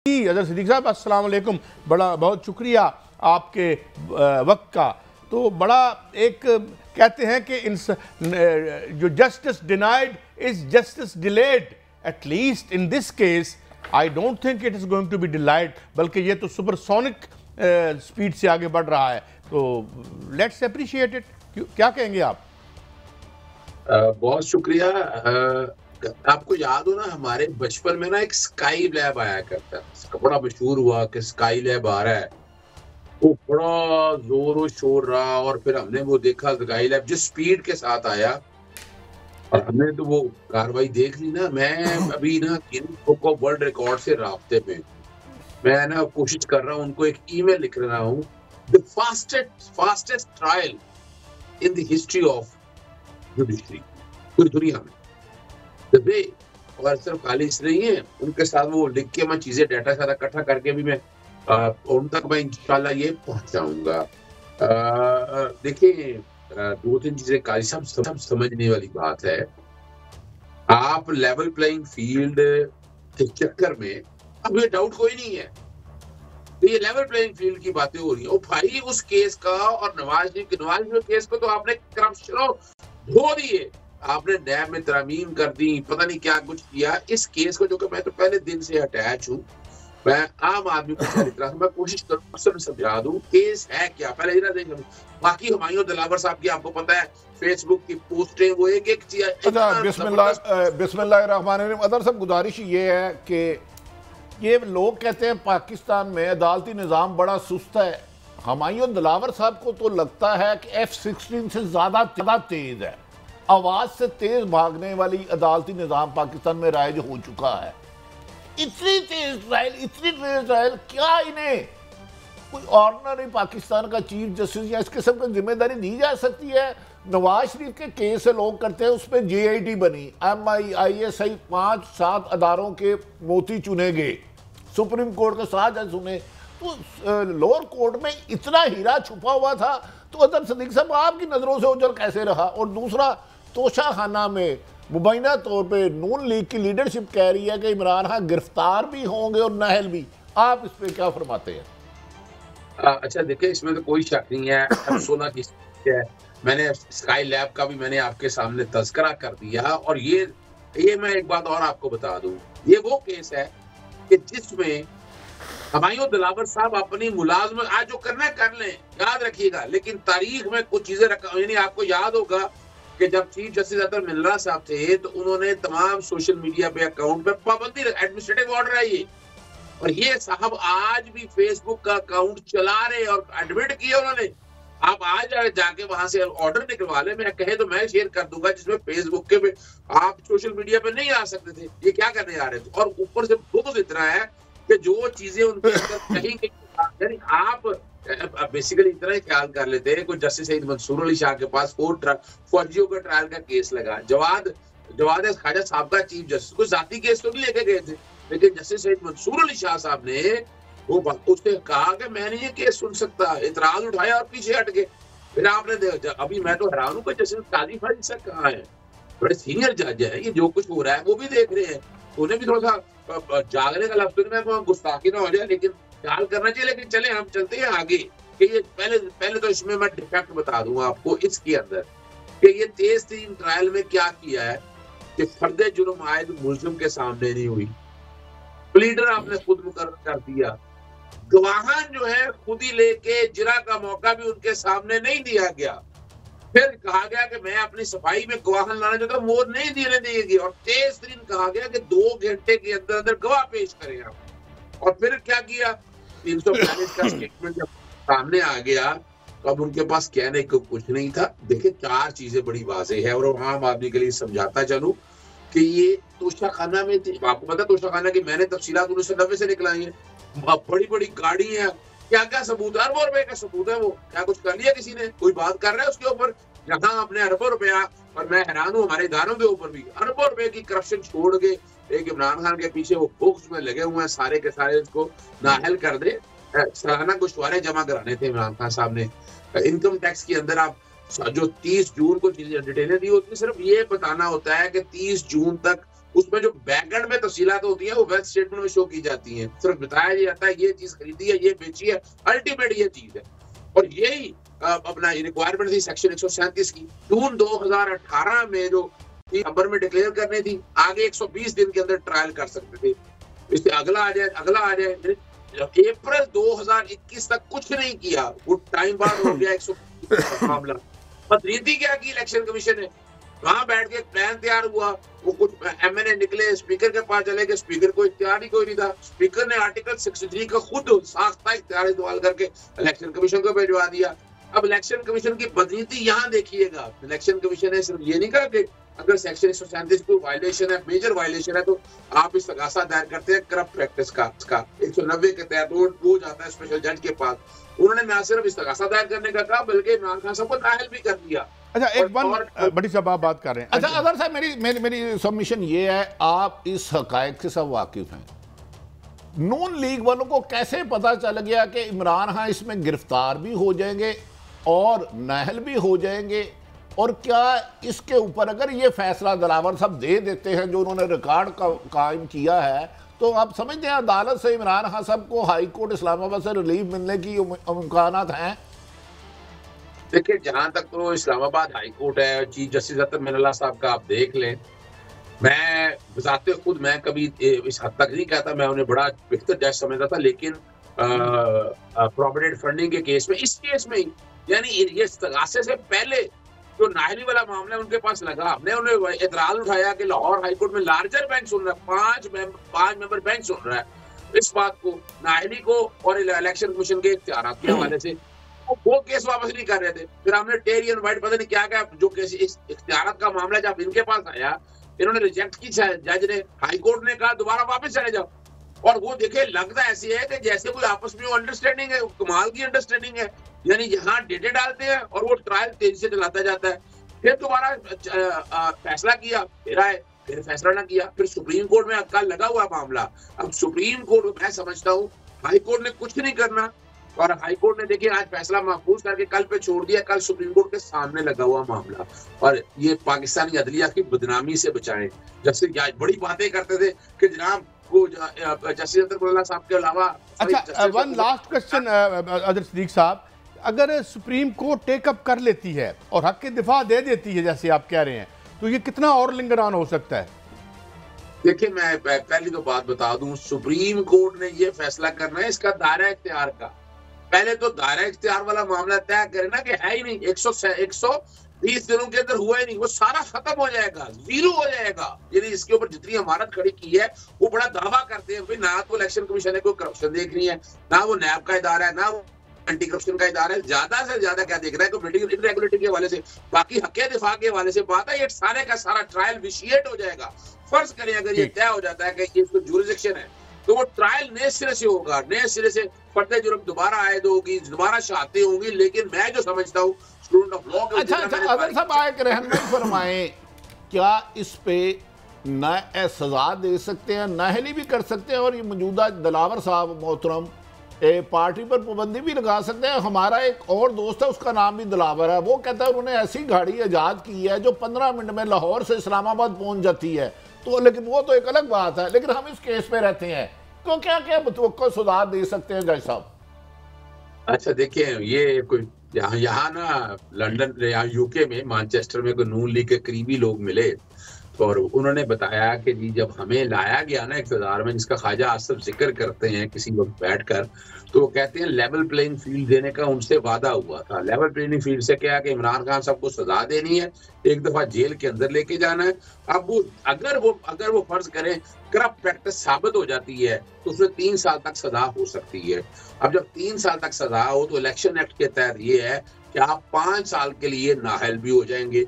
अजहर सिद्दीकी साहब अस्सलाम वालेकुम, बड़ा बहुत शुक्रिया आपके वक्त का। तो बड़ा एक कहते हैं कि जो justice denied is justice delayed, at least in this case I don't think it is going to be delayed, बल्कि ये तो सुपरसोनिक स्पीड से आगे बढ़ रहा है। तो लेट्स अप्रिशिएट इट। क्या कहेंगे आप? बहुत शुक्रिया। आपको याद हो ना, हमारे बचपन में ना एक स्काई लैब आया करता है, बड़ा मशहूर हुआ कि स्काई लैब आ रहा है, वो बड़ा जोर शोर रहा, और फिर हमने वो देखा स्काई लैब जिस स्पीड के साथ आया और हमने तो वो कार्रवाई देख ली ना। मैं अभी ना Guinness book of world record से राब्ते में, मैं ना कोशिश कर रहा हूँ, उनको एक ईमेल लिख रहा हूँ, the fastest trial in the history of judiciary पूरी दुनिया में। और सिर्फ खाली इस नहीं है, उनके साथ वो लिख के मैं चीजें डाटा सारा इकट्ठा करके भी मैं उन तक मैं इंशाल्लाह ये पहुंचाऊंगा। देखिए, दो तीन चीजें काली सब समझने वाली बात है। आप लेवल प्लेइंग फील्ड के चक्कर में, अब ये डाउट कोई नहीं है, तो ये लेवल प्लेइंग फील्ड की बातें हो रही है। भाई उस केस का और नवाज शरीफ केस को तो आपने करप्शन धो दिए, आपने नैब में तरमीम कर दी, पता नहीं क्या कुछ किया। इस केस को, जो कि मैं तो पहले दिन से अटैच हूँ, मैं आम आदमी को मैं कोशिश करूँ समझा दूं केस है क्या। पहले ही ना देख, बाकी हुमायूं दिलावर साहब की आपको पता है फेसबुक की पोस्टें, वो एक चीज। बिस्मिल्लाहिर्रहमानिर्रहीम। अदर सब गुजारिश ये है कि ये लोग कहते हैं पाकिस्तान में अदालती निज़ाम बड़ा सुस्त है। हुमायूं दिलावर साहब को तो लगता है कि F-16 से ज़्यादा तेज़ है, आवाज़ से तेज़ भागने वाली अदालती निज़ाम पाकिस्तान में राइज हो चुका है। इतनी तेज़ ट्रायल क्या इन्हें कोई ऑर्डिनरी पाकिस्तान का चीफ जस्टिस या इस किस्म की जिम्मेदारी दी जा सकती है? नवाज शरीफ के केस से लोग करते हैं, उस पर JIT बनी, MI-ISI 5-7 अदारों के मोती चुने गए, सुप्रीम कोर्ट के 7 जज चुने, तो लोअर कोर्ट में इतना हीरा छुपा हुआ था। तो अजहर सिद्दीकी साहब आपकी नज़रों से उजल कैसे रहा? और दूसरा, तोशाखाना में मुबैना तौर पे नून लीग की लीडरशिप कह रही है कि इमरान खान गिरफ्तार भी होंगे और नाहल भी। आप इस पे क्या फरमाते हैं? अच्छा देखिए, इसमें तो कोई शक नहीं है। 16 की है, मैंने स्काई लैब का भी मैंने आपके सामने तज़किरा कर दिया। और ये मैं एक बात और आपको बता दूं, ये वो केस है कि जिसमें हुमायूं दिलावर साहब अपनी मुलाजमत आज जो करना है कर लें, याद रखिएगा, लेकिन तारीख में कुछ चीजें यानी आपको याद होगा कि जब चीफ जस्टिस अतर मिल्ला साहब थे तो उन्होंने तमाम सोशल मीडिया पे अकाउंट पे पाबंदी, एडमिनिस्ट्रेटिव ऑर्डर है ये, और ये साहब आज भी फेसबुक का अकाउंट चला रहे और एडमिट किया उन्होंने। आप आज जाके वहां से ऑर्डर निकलवा ले, मैं कहे तो मैं शेयर कर दूंगा, जिसमें फेसबुक के पे आप सोशल मीडिया पे नहीं आ सकते थे, ये क्या करने आ रहे थे। और ऊपर से बहुत इतना है कि जो चीजें उनके अंदर कहीं यानी आप बेसिकली इतना ही ख्याल कर लेते हैं। कोई जस्टिस सईद मंसूर अली शाह के पास फौजियों का ट्रायल का केस लगा, जवाद ख्वाजा साहब का चीफ जस्टिस, कोई जाती केस तो नहीं लेके गए थे, लेकिन जस्टिस सईद मंसूर अली शाह साहब ने वो उसने कहा कि मैं नहीं ये केस सुन सकता, इतराज उठाया और पीछे हट गए। फिर आपने देखा, अभी मैं तो हैरान हूँ कि जस्टिस काजी फाजी साहब कहाँ है, बड़े सीनियर जज है, ये जो कुछ हो रहा है वो भी देख रहे हैं, उन्हें भी थोड़ा सा जागने का लफ्ज में गुस्ताखी ना हो जाए, लेकिन ख्याल करना चाहिए। लेकिन चले हम चलते हैं आगे कि ये पहले तो इसमें मैं डिफेक्ट बता दूंगा आपको इसके अंदर कि ये तेज तरीन ट्रायल में क्या किया है कि फर्द जुर्म आयद मुल्जिम के सामने नहीं हुई, प्लीडर आपने खुद मुकर्रर कर दिया, गवाहान जो है खुद ही लेके जिरा का मौका भी उनके सामने नहीं दिया गया, फिर कहा गया कि मैं अपनी सफाई में गवाहान लाना चाहता हूं, वो नहीं देने देगी, और तेज तरीन कहा गया कि 2 घंटे के अंदर अंदर गवाह पेश करें आप। और फिर क्या किया, 342 का स्टेटमेंट जब सामने आ गया तो अब उनके पास कहने को कुछ नहीं था। देखिए, 4 चीजें बड़ी वाज़ेह है और आम आदमी के लिए समझाता चलूं कि ये तोशाखाना में थी। आपको पता तोशाखाना की मैंने तफसीलात 1990 से निकलाई है, बड़ी बड़ी गाड़ी है, क्या क्या सबूत है, अरबों रुपए का सबूत है, वो क्या कुछ कर लिया किसी ने, कोई बात कर रहा है उसके ऊपर, यहाँ अपने अरबों रुपया। और मैं हैरान हूँ, हमारे इदारों के ऊपर भी अरबों रुपए की करप्शन छोड़ के एक इमरान खान के पीछे वो बुक्स में लगे हुए हैं, सारे के सारे उसको नाहल कर दे। सालाना गोश्वारे जमा कराने थे इमरान खान साहब ने। इनकम टैक्स के अंदर आप जो 30 जून को चीजें डिटेलें दी होती है, सिर्फ ये बताना होता है कि 30 जून तक उसमें जो बैकएंड में तफसीलात होती है वो वेल्थ स्टेटमेंट में शो की जाती हैं। सिर्फ बताया जाता है ये चीज खरीदी है, ये बेची है, अल्टीमेट ये चीज है। और यही अपना रिक्वायरमेंट थी सेक्शन 137 की। जून 2018 में जो नवंबर में डिक्लेयर करनी थी, आगे 120 दिन के अंदर ट्रायल कर सकते थे। इससे अगला आ जाए अप्रैल 2021 तक कुछ नहीं किया, वो टाइम बाद हो गया 120 मामला। रीति क्या की इलेक्शन कमीशन ने, वहां बैठ के प्लान तैयार हुआ, वो कुछ एमएनए निकले, स्पीकर के पास चले गए, स्पीकर को इख्तियार ही कोई नहीं था। स्पीकर ने आर्टिकल 63 का खुद साख्ता इख्तियार इस्तेमाल करके इलेक्शन कमीशन को भिजवा दिया। अब इलेक्शन कमीशन की बदनीति यहाँ देखिएगा, इलेक्शन कमीशन ने सिर्फ ये नहीं कहा कि अगर सेक्शन 137 को वायलेशन है, मेजर वायलेशन है, तो आप इस्तगासा दायर करते हैं करप्ट प्रैक्टिस का 190 के तहत वो जाता है स्पेशल जज के पास। उन्होंने ना सिर्फ इस्तगासा दायर करने का कहा बल्कि इमरान खान साहब को नाअहल भी कर दिया। अच्छा, एक बड़ी साहब आप बात कर रहे हैं। अच्छा अदर साहब, मेरी सबमिशन ये है, आप इस हकायक से सब वाकिफ हैं। नून लीग वालों को कैसे पता चल गया कि इमरान खान इसमें गिरफ्तार भी हो जाएंगे और नाअहल भी हो जाएंगे? और क्या इसके ऊपर अगर ये फैसला दिलावर साहब दे देते हैं जो उन्होंने रिकॉर्ड कायम किया है, तो आप समझते हैं अदालत से इमरान खान साहब को हाई कोर्ट इस्लामाबाद से रिलीफ मिलने की इम्कानात हैं? देखिए, जहां तक तो इस्लामाबाद हाई कोर्ट है, चीफ जस्टिस अतर मिनल्ला साहब का आप देख लें, मैं बजाते खुद मैं कभी इस हद तक नहीं कहता, मैं उन्हें बड़ा बेहतर जज समझता था, लेकिन प्रोविडेंट फंडिंग के केस में, इस केस में ही, यानी ये इस्तगासे से पहले जो नाअहली वाला मामला उनके पास लगा, हमने उन्हें एतराज उठाया कि लाहौर हाई कोर्ट में लार्जर बैंक सुन रहा है, 5 मेंबर बैंक सुन रहा है इस बात को, नाअहली को और इलेक्शन कमीशन के इख्तियारात के हवाले से, वो केस वापस नहीं कर रहे थे। फिर हमने टेरियन वाइट पता नहीं क्या क्या जो केस इख्तियारात का मामला जब इनके पास आया, इन्होंने रिजेक्ट की, जज ने, हाई कोर्ट ने कहा दोबारा वापस चले जाओ। और वो देखे लगता ऐसी है कि जैसे कोई आपस में अंडरस्टैंडिंग है, कमाल की अंडरस्टैंडिंग है, यानी यहाँ डेटे डालते हैं और वो ट्रायल तेजी से चलाता जाता है। फिर दोबारा फैसला किया, फिर आए, फिर फैसला ना किया, फिर सुप्रीम कोर्ट में कल लगा हुआ मामला। अब सुप्रीम कोर्ट, मैं समझता हूँ हाई कोर्ट ने कुछ नहीं करना, और हाई कोर्ट ने देखिए आज फैसला महफूज करके कल पे छोड़ दिया, कल सुप्रीम कोर्ट के सामने लगा हुआ मामला। और ये पाकिस्तानी अदलिया की बदनामी से बचाएं। जब से बड़ी बातें करते थे कि जनाब वो जस्टिस अतर मिनल्ला साहब के अलावा, अच्छा one last question other Siddiq साहब, अगर सुप्रीम कोर्ट टेकअप कर लेती है और हक की दिफा दे देती है जैसे आप कह रहे हैं, तो ये कितना और लिंगर ऑन हो सकता है? देखिए, मैं पहली तो बात बता दूं, सुप्रीम कोर्ट ने ये फैसला करना है इसका दायरा इख्तियार का। पहले तो दायरा इख्तियार वाला मामला तय करे ना कि है ही नहीं, 120 दिनों के अंदर हुआ ही नहीं, वो सारा खत्म हो जाएगा, जीरो हो जाएगा। यानी इसके ऊपर जितनी इमारत खड़ी की है वो बड़ा दावा करते हैं भाई, ना तो इलेक्शन कमीशन ने कोई करप्शन देख रही है, ना वो नैब का इदारा है, ना वो एंटी करप्शन का इदारा है, ज्यादा से ज्यादा क्या देख रहा है, कोई इरेगुलरिटी के हवाले से, बाकी हक दिफा के हवाले से बात है, ये सारे का सारा ट्रायल विशिएट हो जाएगा। फर्ज करें अगर ये तय हो जाता है कि इसको जुरिडिक्शन है, तो वो ट्रायल नए सिरे से होगा, नए सिरे से फर्द जुर्म दोबारा आयद होगी, दोबारा शहादतें होंगी। लेकिन मैं जो समझता हूँ स्टूडेंट ऑफ लॉ, अच्छा अगर साहब एक रहनुमाई फरमाएं, क्या इस पे न सजा दे सकते हैं, नाअहली भी कर सकते हैं, और ये मौजूदा दिलावर साहब मोहतरम पार्टी पर पाबंदी भी लगा सकते हैं? हमारा एक और दोस्त है, उसका नाम भी दिलावर है, वो कहता है उन्होंने ऐसी गाड़ी ईजाद की है जो 15 मिनट में लाहौर से इस्लामाबाद पहुंच जाती है। तो लेकिन वो तो एक अलग बात है, लेकिन हम इस केस पे रहते हैं, तो क्या क्या मुतवक्को सुधार दे सकते हैं जज साहब? अच्छा देखिए, ये कोई यहाँ ना लंदन या यूके में मैनचेस्टर में कोई नून लीग के करीबी लोग मिले, और उन्होंने बताया कि जी जब हमें लाया गया ना इक़्तिदार में, जिसका ख्वाजा आसिफ जिक्र करते हैं किसी वक्त बैठकर, तो वो कहते हैं लेवल प्लेइंग फील्ड देने का उनसे वादा हुआ था। लेवल प्लेइंग फील्ड से क्या है कि इमरान खान साहब को सजा देनी है, एक दफा जेल के अंदर लेके जाना है। अब वो अगर वो फर्ज करें करप्ट प्रैक्टिस साबित हो जाती है तो उसमें 3 साल तक सजा हो सकती है। अब जब 3 साल तक सजा हो तो इलेक्शन एक्ट के तहत ये है कि आप 5 साल के लिए नाअहल भी हो जाएंगे,